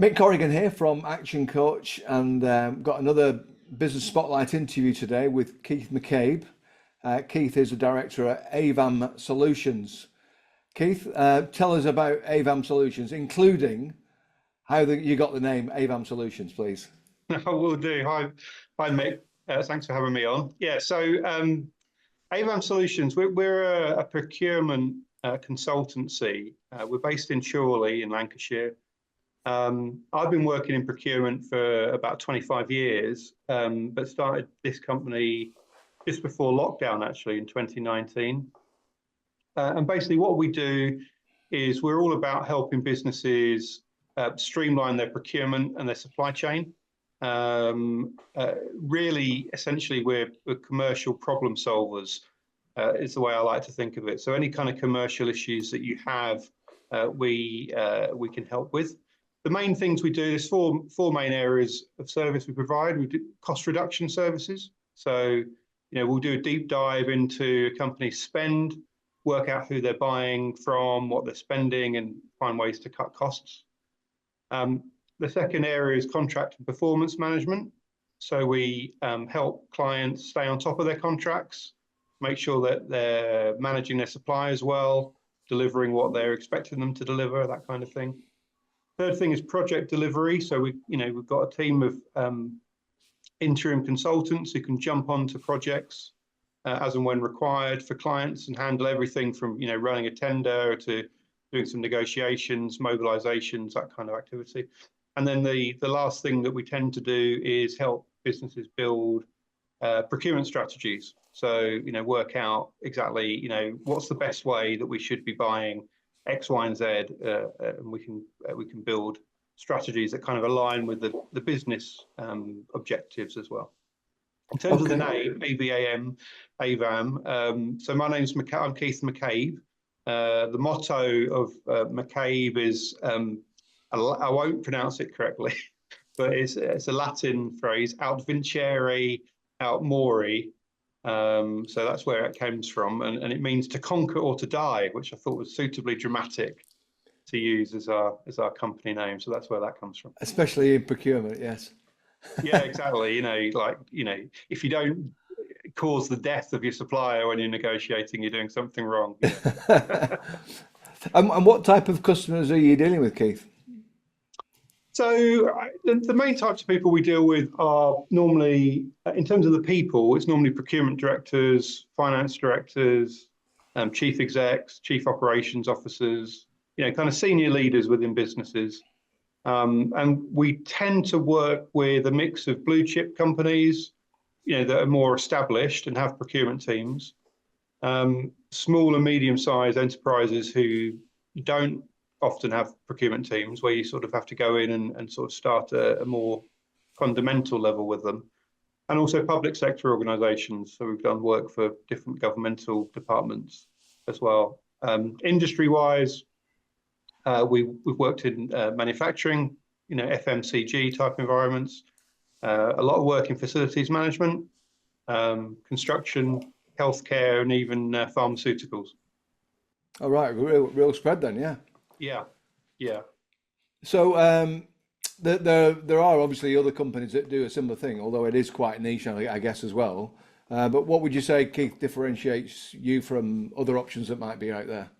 Mick Corrigan here from Action Coach, and got another Business Spotlight interview today with Keith McCabe. Keith is the director at AVAM Solutions. Keith, tell us about AVAM Solutions, including how you got the name AVAM Solutions, please. I will do. Hi, Mick. Thanks for having me on. Yeah, so AVAM Solutions, we're a procurement consultancy. We're based in Chorley in Lancashire. I've been working in procurement for about 25 years, but started this company just before lockdown, actually, in 2019. And basically what we do is we're all about helping businesses streamline their procurement and their supply chain. Really, essentially, we're commercial problem solvers, is the way I like to think of it. So any kind of commercial issues that you have, we can help with. The main things we do, there's four main areas of service we provide. We do cost reduction services. So, we'll do a deep dive into a company's spend, work out who they're buying from, what they're spending, and find ways to cut costs. The second area is contract and performance management. So we help clients stay on top of their contracts, make sure that they're managing their suppliers well, delivering what they're expecting them to deliver, that kind of thing. Third thing is project delivery. So we've got a team of interim consultants who can jump onto projects as and when required for clients and handle everything from running a tender to doing some negotiations, mobilizations, that kind of activity. And then the last thing that we tend to do is help businesses build procurement strategies. So work out exactly what's the best way that we should be buying X, Y, and Z, and we can build strategies that kind of align with the business objectives as well. In terms of the name, AVAM. So my name's McCabe. I'm Keith McCabe. The motto of McCabe is, I won't pronounce it correctly, but it's a Latin phrase, aut vincere, aut mori. So that's where it comes from, and it means to conquer or to die, which I thought was suitably dramatic to use as our company name. So that's where that comes from. Especially in procurement, yes. Yeah, exactly. If you don't cause the death of your supplier when you're negotiating, you're doing something wrong. And what type of customers are you dealing with, Keith? So the main types of people we deal with are normally, in terms of the people, it's normally procurement directors, finance directors, chief execs, chief operations officers, kind of senior leaders within businesses. And we tend to work with a mix of blue chip companies, that are more established and have procurement teams, small and medium-sized enterprises who don't often have procurement teams, where you sort of have to go in and sort of start a more fundamental level with them, and also public sector organizations. So we've done work for different governmental departments as well. Industry-wise, we've worked in manufacturing, FMCG type environments, a lot of work in facilities management, construction, healthcare, and even pharmaceuticals. All right, real spread then, yeah. Yeah. So there are obviously other companies that do a similar thing, although it is quite niche, I guess, as well. But what would you say, Keith, differentiates you from other options that might be out there?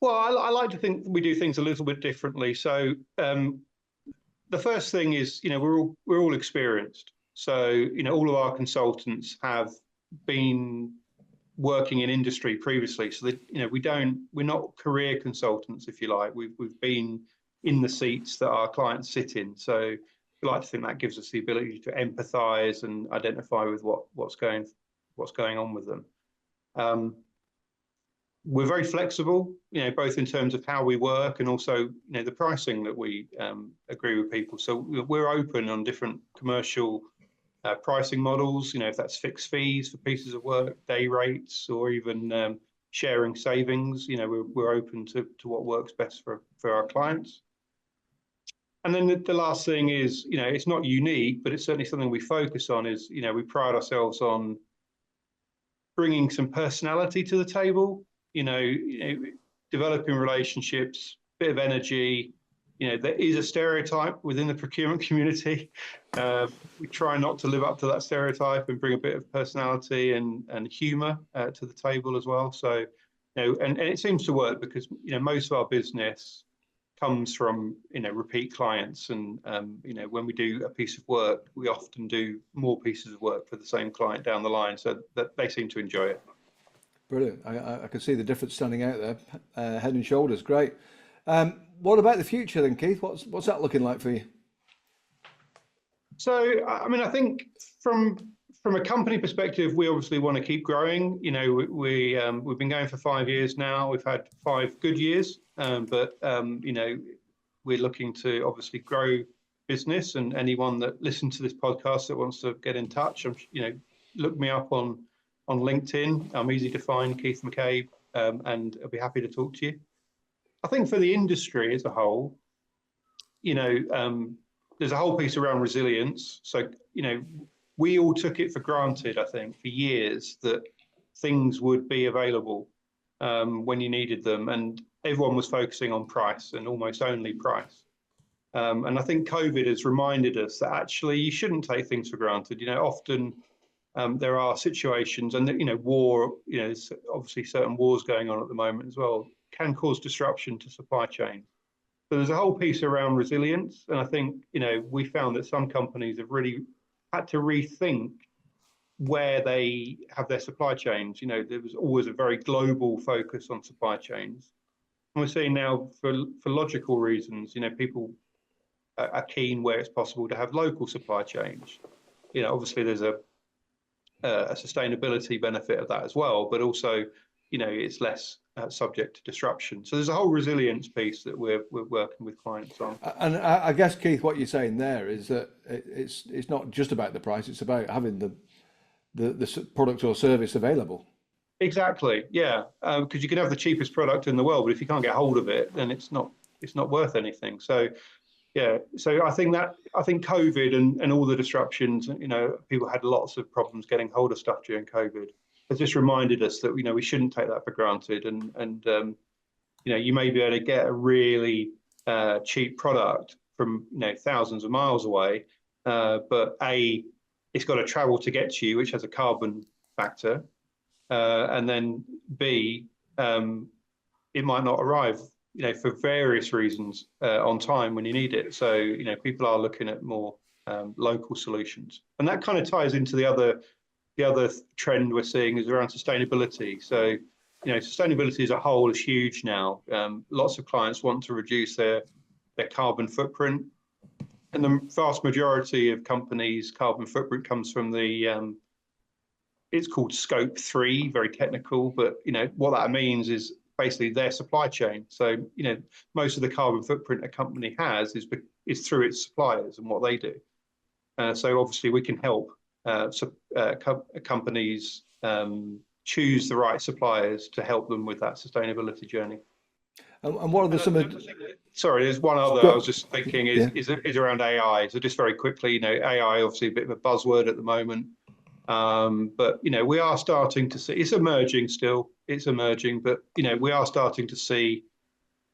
Well, I like to think we do things a little bit differently. So the first thing is, we're all experienced. So all of our consultants have been working in industry previously, so that we're not career consultants, if you like. We've been in the seats that our clients sit in. So we like to think that gives us the ability to empathize and identify with what's going on with them. We're very flexible, both in terms of how we work and also the pricing that we agree with people. So we're open on different commercial pricing models, if that's fixed fees for pieces of work, day rates, or even sharing savings. We're open to what works best for our clients. And then the last thing is, it's not unique, but it's certainly something we focus on is, we pride ourselves on bringing some personality to the table, developing relationships, bit of energy, there is a stereotype within the procurement community. We try not to live up to that stereotype and bring a bit of personality and humour to the table as well. So, and it seems to work because most of our business comes from repeat clients, and when we do a piece of work, we often do more pieces of work for the same client down the line, so that they seem to enjoy it. Brilliant. I can see the difference standing out there, head and shoulders. Great. What about the future then, Keith? What's that looking like for you? So, I mean, I think from a company perspective, we obviously want to keep growing. We've been going for 5 years now. We've had 5 good years, but we're looking to obviously grow business. And anyone that listens to this podcast that wants to get in touch, look me up on LinkedIn. I'm easy to find, Keith McCabe, and I'll be happy to talk to you. I think for the industry as a whole, there's a whole piece around resilience. So, we all took it for granted, I think, for years that things would be available when you needed them. And everyone was focusing on price and almost only price. And I think COVID has reminded us that actually you shouldn't take things for granted. Often there are situations, and war, there's obviously certain wars going on at the moment as well, can cause disruption to supply chain. So there's a whole piece around resilience, and I think we found that some companies have really had to rethink where they have their supply chains. There was always a very global focus on supply chains, and we're seeing now for logical reasons, people are keen where it's possible to have local supply chains. Obviously there's a sustainability benefit of that as well, but also it's less subject to disruption. So there's a whole resilience piece that we're working with clients on. And I guess, Keith, what you're saying there is that it's not just about the price; it's about having the product or service available. Exactly, yeah. Because you can have the cheapest product in the world, but if you can't get hold of it, then it's not worth anything. So, yeah. So I think COVID and all the disruptions, people had lots of problems getting hold of stuff during COVID. Has just reminded us that we shouldn't take that for granted, and you may be able to get a really cheap product from thousands of miles away, but it's got to travel to get to you, which has a carbon factor, and then B, it might not arrive for various reasons on time when you need it. So people are looking at more local solutions, and that kind of ties into the other trend we're seeing is around sustainability. So, sustainability as a whole is huge now. Lots of clients want to reduce their carbon footprint, and the vast majority of companies' carbon footprint comes from it's called Scope 3, very technical, but what that means is basically their supply chain. So, most of the carbon footprint a company has is through its suppliers and what they do. So obviously we can help companies choose the right suppliers to help them with that sustainability journey. And what are some of sorry, there's one other I was just thinking is around AI. So just very quickly, AI obviously a bit of a buzzword at the moment, but we are starting to see it's emerging, but we are starting to see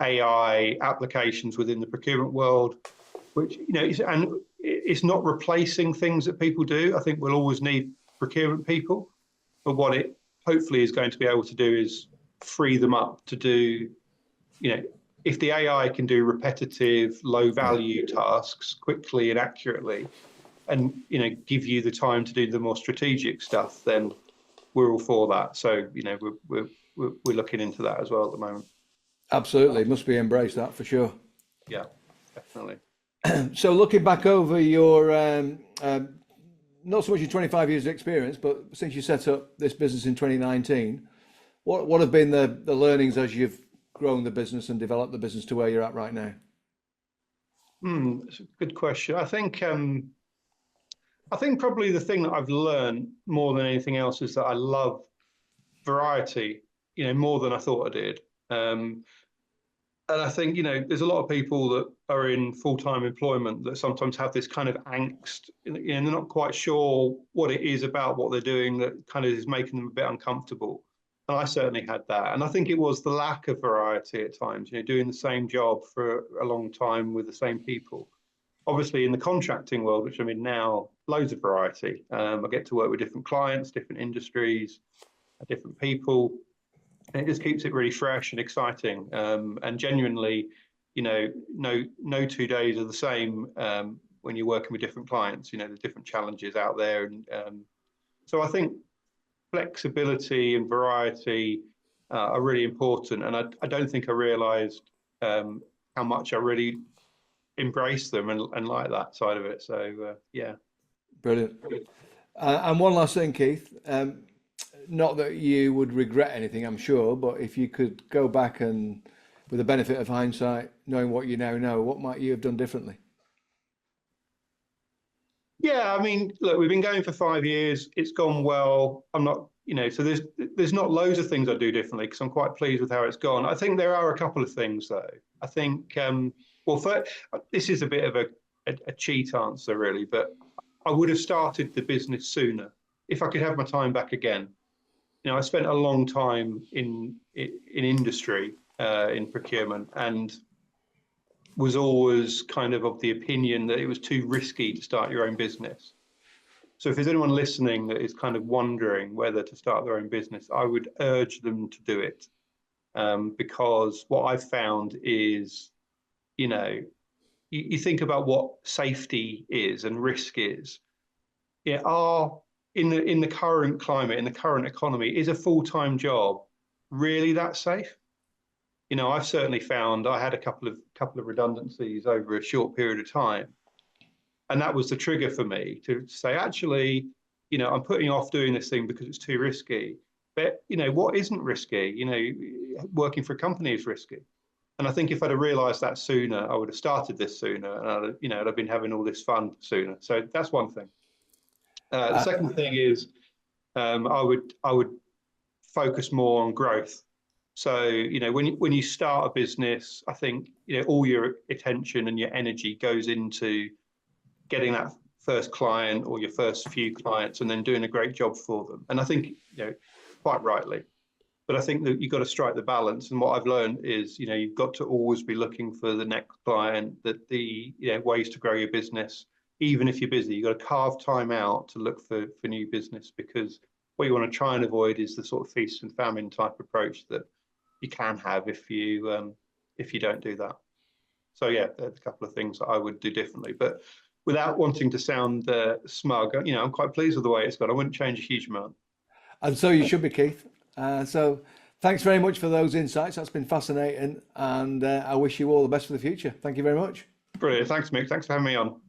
AI applications within the procurement world, which it's not replacing things that people do. I think we'll always need procurement people, but what it hopefully is going to be able to do is free them up to do, if the AI can do repetitive, low value tasks quickly and accurately, and give you the time to do the more strategic stuff, then we're all for that. So we're looking into that as well at the moment. Absolutely, it must be embraced, that for sure. Yeah, definitely. So looking back over your, not so much your 25 years of experience, but since you set up this business in 2019, what have been the learnings as you've grown the business and developed the business to where you're at right now? That's a good question. I think probably the thing that I've learned more than anything else is that I love variety, more than I thought I did. And I think, there's a lot of people that are in full-time employment that sometimes have this kind of angst, and they're not quite sure what it is about what they're doing that kind of is making them a bit uncomfortable. And I certainly had that. And I think it was the lack of variety at times, doing the same job for a long time with the same people. Obviously, in the contracting world, which I'm in now, loads of variety. I get to work with different clients, different industries, different people. And it just keeps it really fresh and exciting. And genuinely, no 2 days are the same when you're working with different clients. There's different challenges out there. And so I think flexibility and variety are really important. And I don't think I realized how much I really embrace them and like that side of it. So, yeah. Brilliant. And one last thing, Keith. Not that you would regret anything, I'm sure, but if you could go back and, with the benefit of hindsight, knowing what you now know, what might you have done differently? Yeah, I mean, look, we've been going for 5 years. It's gone well. I'm not, so there's not loads of things I do differently because I'm quite pleased with how it's gone. I think there are a couple of things though. I think, well, first, this is a bit of a cheat answer really, but I would have started the business sooner if I could have my time back again. I spent a long time in industry, in procurement, and was always kind of the opinion that it was too risky to start your own business. So if there's anyone listening that is kind of wondering whether to start their own business, I would urge them to do it. Because what I've found is, you think about what safety is and risk is. In the current climate, in the current economy, is a full-time job really that safe? I've certainly found I had a couple of redundancies over a short period of time, and that was the trigger for me to say, actually, I'm putting off doing this thing because it's too risky. But what isn't risky? Working for a company is risky, and I think if I'd have realised that sooner, I would have started this sooner, and I'd have been having all this fun sooner. So that's one thing. The second thing is, I would focus more on growth. So, when you start a business, I think, all your attention and your energy goes into getting that first client or your first few clients and then doing a great job for them. And I think, quite rightly, but I think that you've got to strike the balance. And what I've learned is, you've got to always be looking for the next client, that the ways to grow your business. Even if you're busy, you've got to carve time out to look for new business, because what you want to try and avoid is the sort of feast and famine type approach that you can have if you don't do that. So yeah, there's a couple of things that I would do differently, but without wanting to sound smug, I'm quite pleased with the way it's gone. I wouldn't change a huge amount. And so you should be, Keith. So thanks very much for those insights. That's been fascinating, and I wish you all the best for the future. Thank you very much. Brilliant. Thanks, Mick. Thanks for having me on.